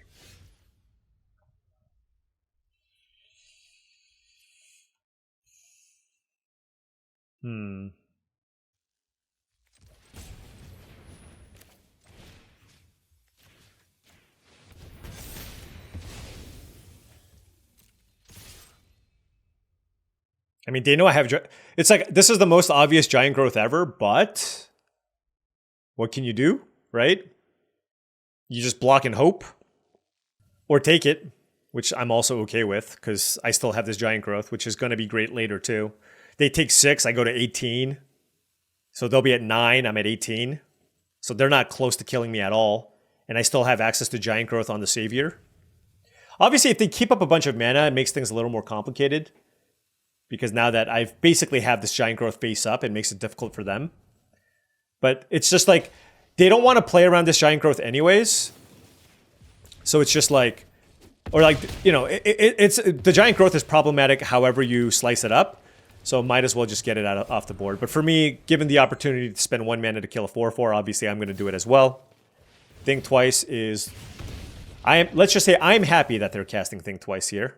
Speaker 1: I mean, they know I have... It's like, this is the most obvious Giant Growth ever, but... What can you do, right? You just block and hope. Or take it, which I'm also okay with, because I still have this Giant Growth, which is going to be great later, too. They take 6, I go to 18. So they'll be at 9, I'm at 18. So they're not close to killing me at all. And I still have access to Giant Growth on the Savior. Obviously, if they keep up a bunch of mana, it makes things a little more complicated. Because now that I've basically have this Giant Growth face up, it makes it difficult for them. But it's just like, they don't want to play around this giant growth anyways. So it's just like, or like, you know, it's the giant growth is problematic however you slice it up. So might as well just get it off the board. But for me, given the opportunity to spend 1 mana to kill a 4/4, obviously I'm going to do it as well. Think Twice is... let's just say I'm happy that they're casting Think Twice here.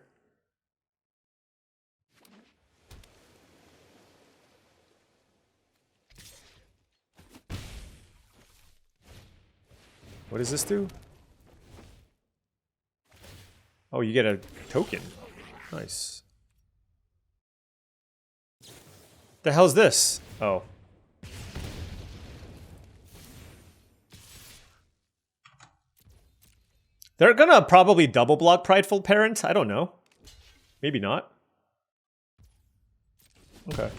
Speaker 1: What does this do? Oh, you get a token. Nice. The hell's this? Oh. They're gonna probably double block Prideful Parent. I don't know. Maybe not. Okay.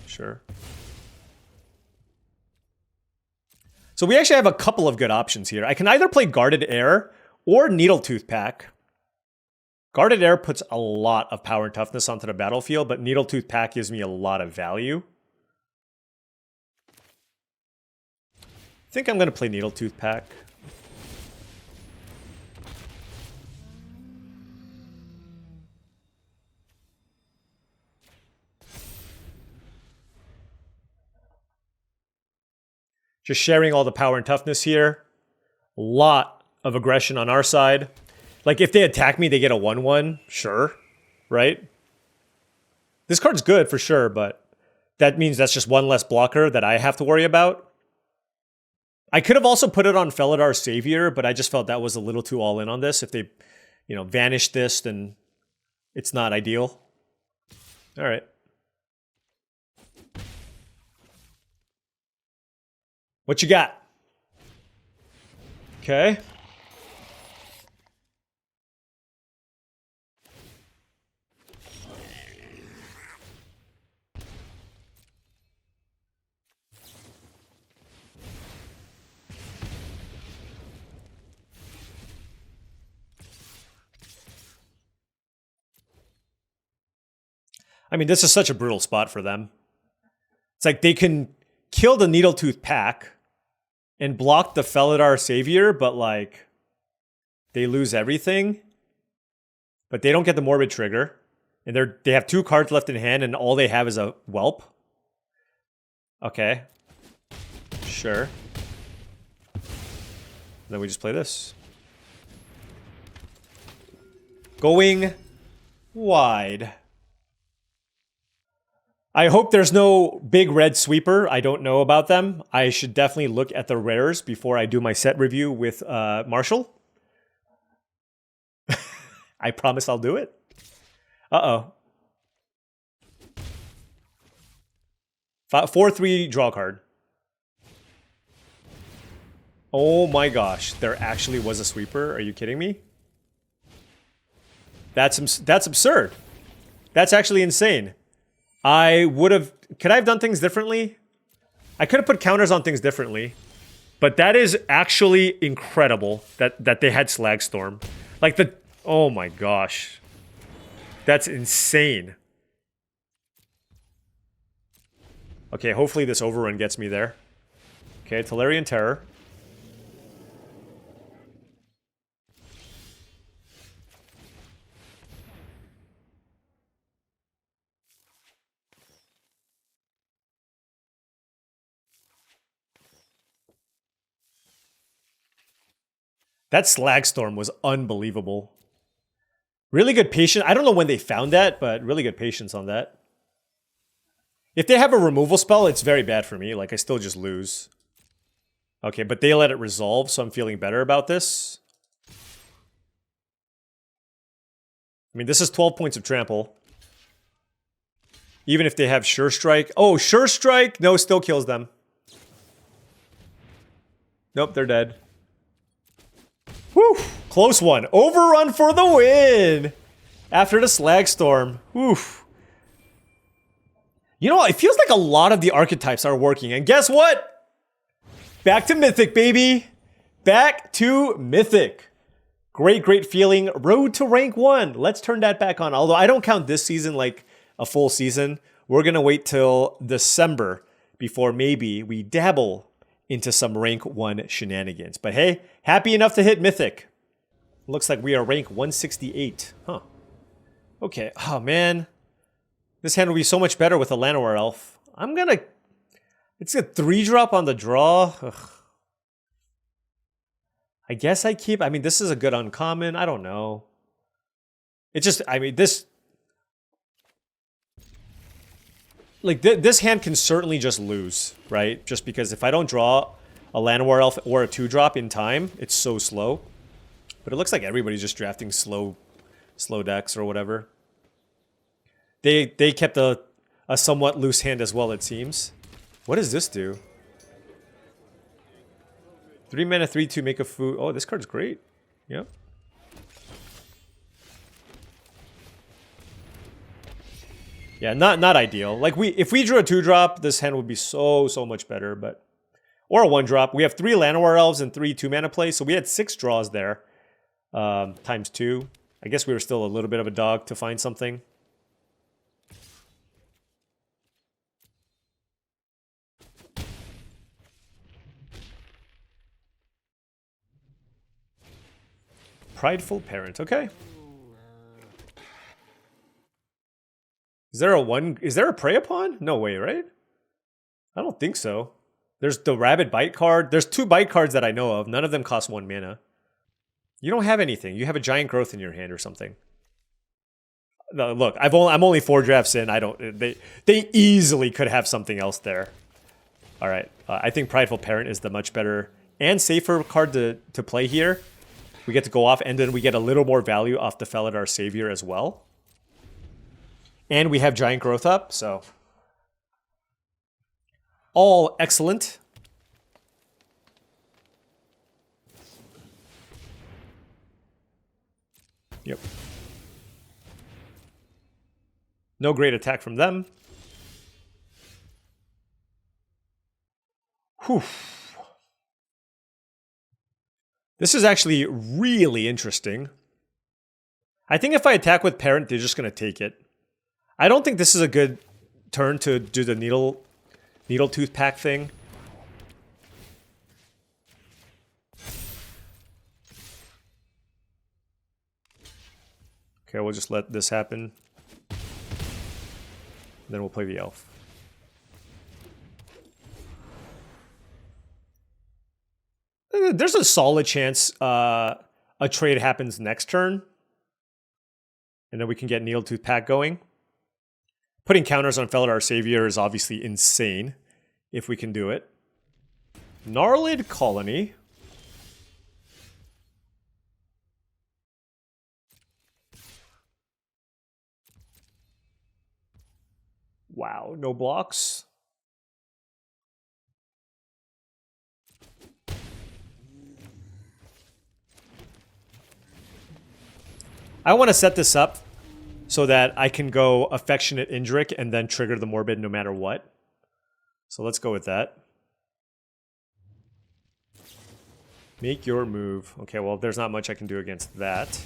Speaker 1: Sure. So we actually have a couple of good options here. I can either play Guarded Air or Needletooth Pack. Guarded Air puts a lot of power and toughness onto the battlefield, but Needletooth Pack gives me a lot of value. I think I'm going to play Needletooth Pack. Just sharing all the power and toughness here. A lot of aggression on our side. Like, if they attack me, they get a 1/1. Sure. Right? This card's good for sure, but that means that's just one less blocker that I have to worry about. I could have also put it on Felidar Savior, but I just felt that was a little too all in on this. If they, you know, vanish this, then it's not ideal. All right. What you got? Okay. I mean, this is such a brutal spot for them. It's like they can kill the Needletooth Pack and block the Felidar Savior, but like they lose everything. But they don't get the Morbid Trigger. And they have 2 cards left in hand and all they have is a Whelp. Okay. Sure. Then we just play this. Going wide. I hope there's no big red sweeper. I don't know about them. I should definitely look at the rares before I do my set review with Marshall. I promise I'll do it. Uh-oh. 4/3 draw card. Oh my gosh. There actually was a sweeper. Are you kidding me? That's absurd. That's actually insane. I would have... Could I have done things differently? I could have put counters on things differently. But that is actually incredible that they had Slagstorm. Like the... Oh my gosh. That's insane. Okay, hopefully this Overrun gets me there. Okay, Tolarian Terror. That Slagstorm was unbelievable. Really good patience. I don't know when they found that, but really good patience on that. If they have a removal spell, it's very bad for me. Like, I still just lose. Okay, but they let it resolve, so I'm feeling better about this. I mean, this is 12 points of trample. Even if they have Sure Strike. Oh, Sure Strike! No, still kills them. Nope, they're dead. Whew, close one. Overrun for the win! After the Slagstorm. Whew. You know, it feels like a lot of the archetypes are working. And guess what? Back to Mythic, baby. Back to Mythic. Great, great feeling. Road to rank 1. Let's turn that back on. Although I don't count this season like a full season. We're going to wait till December before maybe we dabble into some rank 1 shenanigans. But hey, happy enough to hit Mythic. Looks like we are rank 168. Huh. Okay. Oh, man. This hand will be so much better with a Llanowar Elf. I'm gonna... It's a 3-drop on the draw. Ugh. I guess I keep... I mean, this is a good uncommon. I don't know. It just... I mean, this... Like, this hand can certainly just lose, right? Just because if I don't draw a Llanowar Elf or a 2-drop in time, it's so slow. But it looks like everybody's just drafting slow decks or whatever. They kept a somewhat loose hand as well, it seems. What does this do? 3 mana, 3/2, make a food. Oh, this card's great. Yep. Yeah, not ideal. Like if we drew a 2-drop, this hand would be so much better, but or a 1-drop. We have 3 Llanowar Elves and 3 2-mana plays, so we had 6 draws there. Times 2. I guess we were still a little bit of a dog to find something. Prideful Parent, okay. Is there a Prey Upon? No way, right? I don't think so. There's the Rabid Bite card. There's 2 Bite cards that I know of. None of them cost 1 mana. You don't have anything. You have a Giant Growth in your hand or something. No, look, I'm only 4 drafts in. They easily could have something else there. All right, I think Prideful Parent is the much better and safer card to play here. We get to go off, and then we get a little more value off the Felidar Savior as well. And we have Giant Growth up, so all excellent. Yep. No great attack from them. Whew. This is actually really interesting. I think if I attack with Parent, they're just going to take it. I don't think this is a good turn to do the Needle Tooth Pack thing. Okay, we'll just let this happen. Then we'll play the Elf. There's a solid chance a trade happens next turn. And then we can get Needle Tooth Pack going. Putting counters on Felidar Savior is obviously insane, if we can do it. Gnarlid Colony. Wow, no blocks. I want to set this up so that I can go Affectionate Indrik and then trigger the Morbid no matter what. So let's go with that. Make your move. Okay, well, there's not much I can do against that.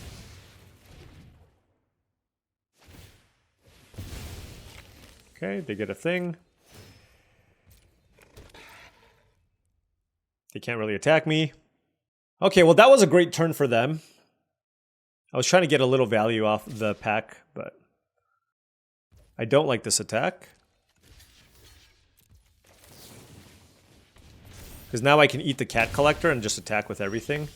Speaker 1: Okay, they get a thing. They can't really attack me. Okay, well, that was a great turn for them. I was trying to get a little value off the pack, but I don't like this attack. Because now I can eat the Cat Collector and just attack with everything.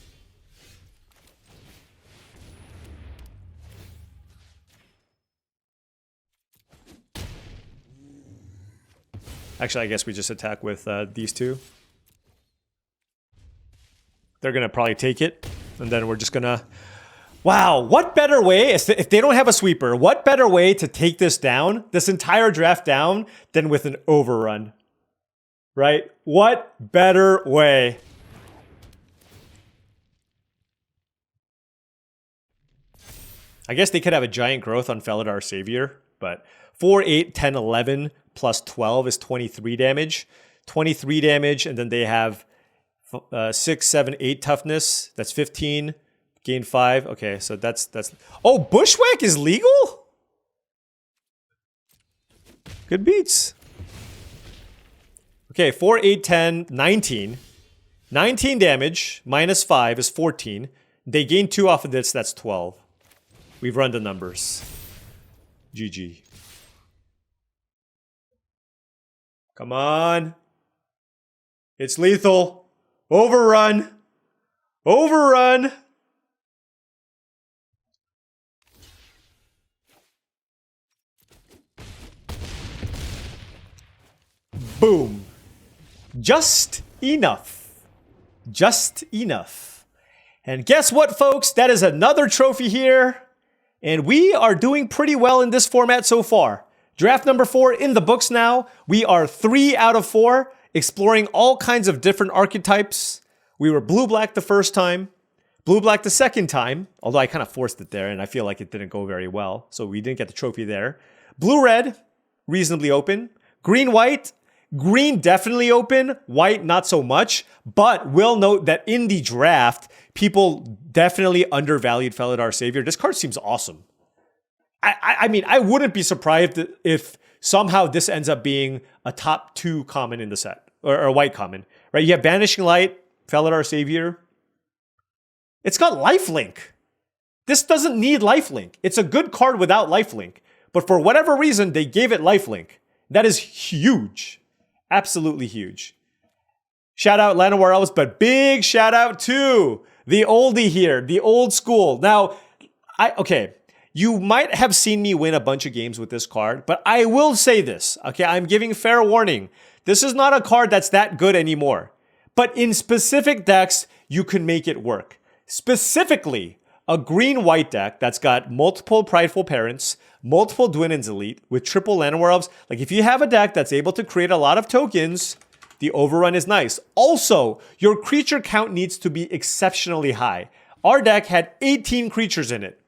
Speaker 1: Actually, I guess we just attack with these two. They're going to probably take it, and then we're just going to... Wow, what better way, if they don't have a sweeper, what better way to take this down, this entire draft down, than with an overrun? Right? What better way? I guess they could have a Giant Growth on Felidar Savior, but 4, 8, 10, 11 plus 12 is 23 damage. 23 damage, and then they have 6, 7, 8 toughness. That's 15. Gain 5. Okay, so that's... Oh, Bushwhack is legal? Good beats. Okay, 4, 8, 10, 19. 19 damage, minus 5 is 14. They gain 2 off of this, that's 12. We've run the numbers. GG. Come on. It's lethal. Overrun. Overrun. Boom. Just enough. Just enough. And guess what, folks? That is another trophy here. And we are doing pretty well in this format so far. Draft number 4 in the books now. We are 3 out of 4, exploring all kinds of different archetypes. We were blue-black the first time, blue-black the second time, although I kind of forced it there and I feel like it didn't go very well, so we didn't get the trophy there. Blue-red, reasonably open. Green-white, green definitely open, white not so much, but will note that in the draft, people definitely undervalued Felidar Savior. This card seems awesome. I mean, I wouldn't be surprised if somehow this ends up being a top 2 common in the set, or a white common, right? You have Banishing Light, Felidar Savior. It's got Lifelink. This doesn't need Lifelink. It's a good card without Lifelink, but for whatever reason, they gave it Lifelink. That is huge. Absolutely huge. Shout out Llanowar Elves, but big shout out to the oldie here, the old school. Now, okay. You might have seen me win a bunch of games with this card, but I will say this, okay? I'm giving fair warning. This is not a card that's that good anymore. But in specific decks, you can make it work. Specifically, a green-white deck that's got multiple Prideful Parents, multiple Dwinnen's Elite with triple Llanowar Elves. Like, if you have a deck that's able to create a lot of tokens, the Overrun is nice. Also, your creature count needs to be exceptionally high. Our deck had 18 creatures in it.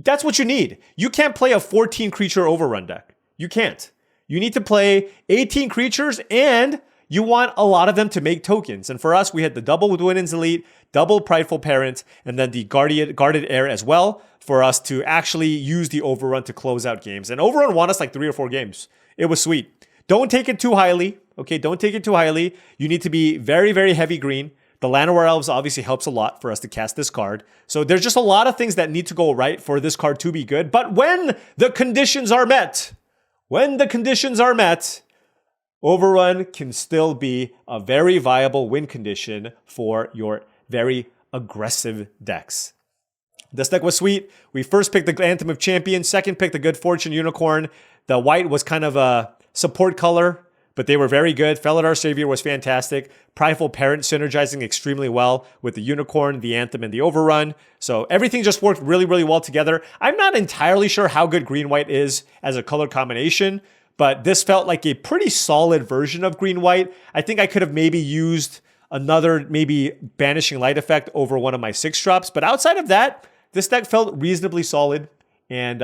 Speaker 1: That's what you need. You can't play a 14 creature Overrun deck. You can't. You need to play 18 creatures and you want a lot of them to make tokens. And for us, we had the double Dwinnen's Elite, double Prideful Parent, and then the Guarded Heir as well for us to actually use the Overrun to close out games. And Overrun won us like 3 or 4 games. It was sweet. Don't take it too highly. Okay, don't take it too highly. You need to be very, very heavy green. The Llanowar Elves obviously helps a lot for us to cast this card. So there's just a lot of things that need to go right for this card to be good. But when the conditions are met, Overrun can still be a very viable win condition for your very aggressive decks. This deck was sweet. We first picked the Anthem of Champions, second picked the Good Fortune Unicorn. The white was kind of a support color, but they were very good. Felidar Savior was fantastic. Prideful Parent synergizing extremely well with the Unicorn, the Anthem, and the Overrun. So everything just worked really, really well together. I'm not entirely sure how good green-white is as a color combination, but this felt like a pretty solid version of green-white. I think I could have maybe used another maybe Banishing Light effect over one of my 6-drops. But outside of that, this deck felt reasonably solid. And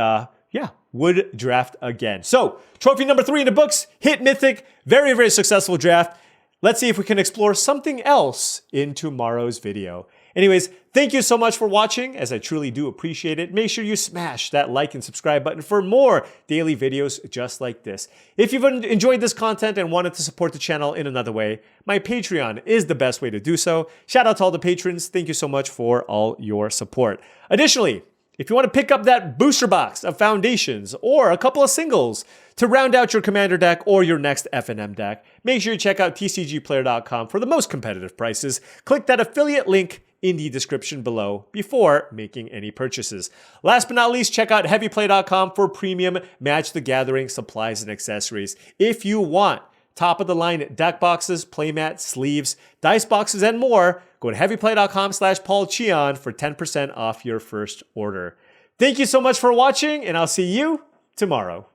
Speaker 1: yeah, would draft again. So, trophy number 3 in the books, hit Mythic. Very, very successful draft. Let's see if we can explore something else in tomorrow's video. Anyways, thank you so much for watching, as I truly do appreciate it. Make sure you smash that like and subscribe button for more daily videos just like this. If you've enjoyed this content and wanted to support the channel in another way, my Patreon is the best way to do so. Shout out to all the patrons. Thank you so much for all your support. Additionally, if you want to pick up that booster box of foundations or a couple of singles to round out your commander deck or your next FNM deck, make sure you check out tcgplayer.com for the most competitive prices. Click that affiliate link in the description below before making any purchases. Last but not least, check out heavyplay.com for premium Magic the Gathering supplies and accessories. If you want top-of-the-line deck boxes, playmats, sleeves, dice boxes, and more, go to heavyplay.com/paulcheon for 10% off your first order. Thank you so much for watching, and I'll see you tomorrow.